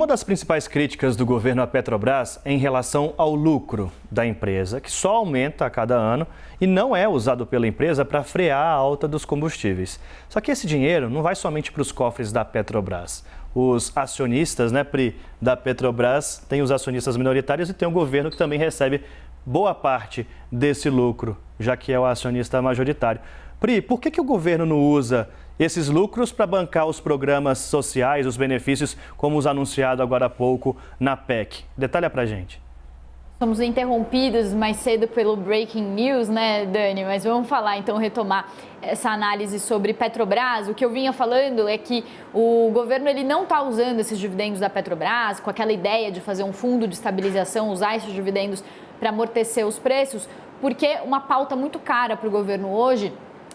Uma das principais críticas do governo à Petrobras é em relação ao lucro da empresa, que só aumenta a cada ano e não é usado pela empresa para frear a alta dos combustíveis. Só que esse dinheiro não vai somente para os cofres da Petrobras. Os acionistas, Pri, da Petrobras, tem os acionistas minoritários e tem o governo que também recebe boa parte desse lucro, já que é o acionista majoritário. Pri, por que o governo não usa esses lucros para bancar os programas sociais, os benefícios, como os anunciados agora há pouco na PEC? Detalha pra gente. Somos interrompidos mais cedo pelo Breaking News, Dani? Mas vamos falar, então, retomar essa análise sobre Petrobras. O que eu vinha falando é que o governo ele não está usando esses dividendos da Petrobras com aquela ideia de fazer um fundo de estabilização, usar esses dividendos para amortecer os preços, porque uma pauta muito cara para o governo hoje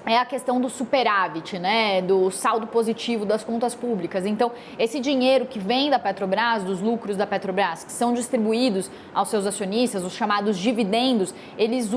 é a questão do superávit, do saldo positivo das contas públicas. Então, esse dinheiro que vem da Petrobras, dos lucros da Petrobras, que são distribuídos aos seus acionistas, os chamados dividendos, eles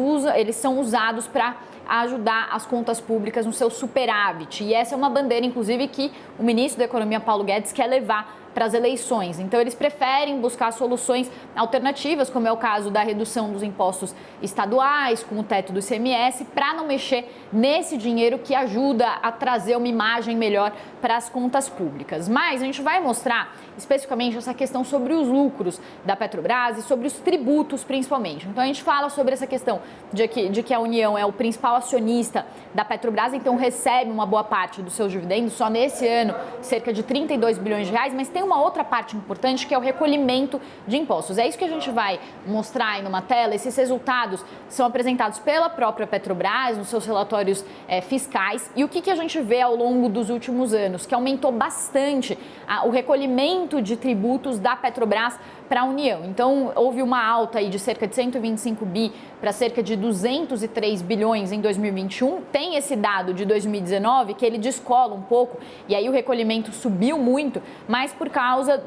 são usados para ajudar as contas públicas no seu superávit. E essa é uma bandeira, inclusive, que o ministro da Economia, Paulo Guedes, quer levar para as eleições. Então, eles preferem buscar soluções alternativas, como é o caso da redução dos impostos estaduais, com o teto do ICMS, para não mexer nesse dinheiro que ajuda a trazer uma imagem melhor para as contas públicas. Mas a gente vai mostrar especificamente essa questão sobre os lucros da Petrobras e sobre os tributos, principalmente. Então, a gente fala sobre essa questão de que a União é o principal acionista da Petrobras, então recebe uma boa parte dos seus dividendos, só nesse ano cerca de 32 bilhões de reais, mas tem uma outra parte importante que é o recolhimento de impostos. É isso que a gente vai mostrar aí numa tela. Esses resultados são apresentados pela própria Petrobras nos seus relatórios fiscais. E o que a gente vê ao longo dos últimos anos? Que aumentou bastante o recolhimento de tributos da Petrobras para a União. Então, houve uma alta aí de cerca de 125 bi para cerca de 203 bilhões em 2021. Tem esse dado de 2019 que ele descola um pouco e aí o recolhimento subiu muito, mas por causa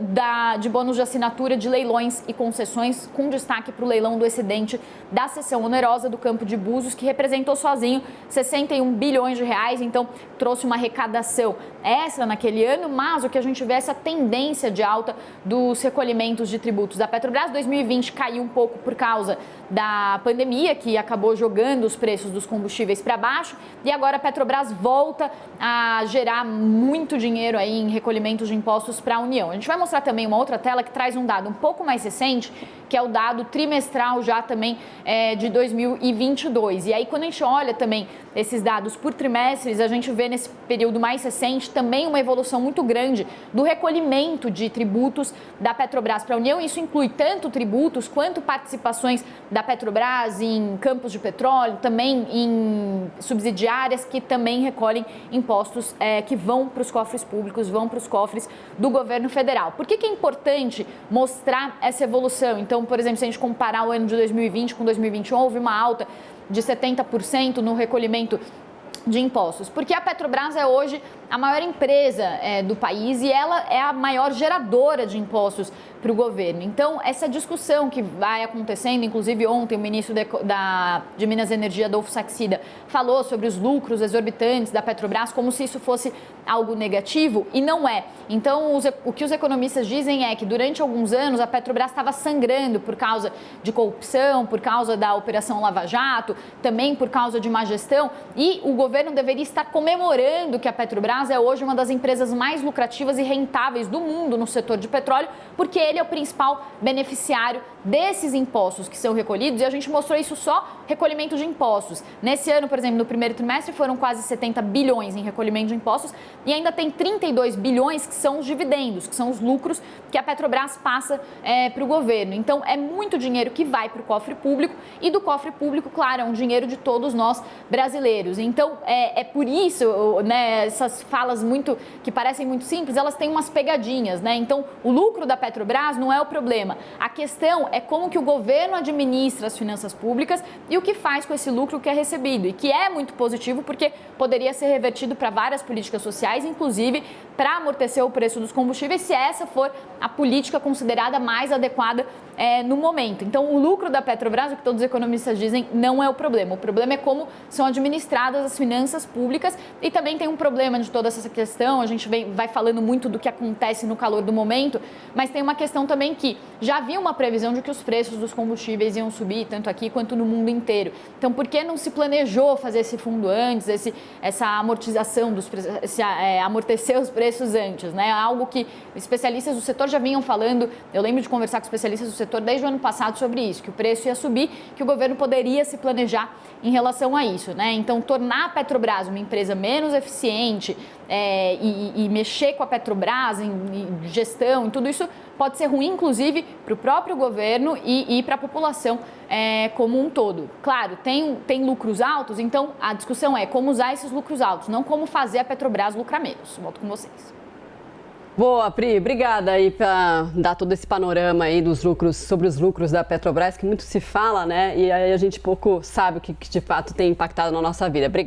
de bônus de assinatura de leilões e concessões, com destaque para o leilão do excedente da cessão onerosa do Campo de Búzios, que representou sozinho 61 bilhões de reais, então trouxe uma arrecadação extra naquele ano, mas o que a gente vê é essa tendência de alta dos recolhimentos de tributos da Petrobras. 2020 caiu um pouco por causa da pandemia, que acabou jogando os preços dos combustíveis para baixo, e agora a Petrobras volta a gerar muito dinheiro aí em recolhimentos de impostos para a União. A gente vai mostrar também uma outra tela que traz um dado um pouco mais recente, que é o dado trimestral já também de 2022. E aí, quando a gente olha também esses dados por trimestres, a gente vê nesse período mais recente também uma evolução muito grande do recolhimento de tributos da Petrobras para a União. Isso inclui tanto tributos quanto participações da Petrobras em campos de petróleo, também em subsidiárias que também recolhem impostos que vão para os cofres públicos, vão para os cofres do governo federal. Por que é importante mostrar essa evolução? Então, por exemplo, se a gente comparar o ano de 2020 com 2021, houve uma alta de 70% no recolhimento de impostos, porque a Petrobras é hoje a maior empresa do país e ela é a maior geradora de impostos para o governo. Então, essa discussão que vai acontecendo, inclusive ontem o ministro de Minas e Energia, Adolfo Saxida, falou sobre os lucros exorbitantes da Petrobras, como se isso fosse algo negativo, e não é. Então, o que os economistas dizem é que durante alguns anos a Petrobras estava sangrando por causa de corrupção, por causa da Operação Lava Jato, também por causa de má gestão, e o governo deveria estar comemorando que a Petrobras é hoje uma das empresas mais lucrativas e rentáveis do mundo no setor de petróleo, porque ele é o principal beneficiário desses impostos que são recolhidos, e a gente mostrou isso só recolhimento de impostos. Nesse ano, por exemplo, no primeiro trimestre foram quase 70 bilhões em recolhimento de impostos e ainda tem 32 bilhões que são os dividendos, que são os lucros que a Petrobras passa para o governo. Então, é muito dinheiro que vai para o cofre público e do cofre público, claro, é um dinheiro de todos nós brasileiros. Então, é por isso, essas falas que parecem muito simples, elas têm umas pegadinhas, Então, o lucro da Petrobras não é o problema. A questão é como que o governo administra as finanças públicas e o que faz com esse lucro que é recebido, e que é muito positivo porque poderia ser revertido para várias políticas sociais, inclusive para amortecer o preço dos combustíveis, se essa for a política considerada mais adequada no momento. Então, o lucro da Petrobras, o que todos os economistas dizem, não é o problema. O problema é como são administradas as finanças públicas e também tem um problema de toda essa questão, a gente vai falando muito do que acontece no calor do momento, mas tem uma questão também que já havia uma previsão de que os preços dos combustíveis iam subir, tanto aqui quanto no mundo inteiro. Então, por que não se planejou fazer esse fundo antes, essa amortização dos preços, amortecer os preços antes, né? Algo que especialistas do setor já vinham falando, eu lembro de conversar com especialistas do setor desde o ano passado sobre isso, que o preço ia subir, que o governo poderia se planejar em relação a isso, né? Então, tornar a Petrobras uma empresa menos eficiente e mexer com a Petrobras em gestão, em tudo isso pode ser ruim, inclusive, para o próprio governo e para a população como um todo. Claro, tem lucros altos, então a discussão é como usar esses lucros altos, não como fazer a Petrobras lucrar menos. Volto com vocês. Boa, Pri, obrigada aí para dar todo esse panorama aí sobre os lucros da Petrobras, que muito se fala, né? E aí a gente pouco sabe o que de fato tem impactado na nossa vida. Obrigada.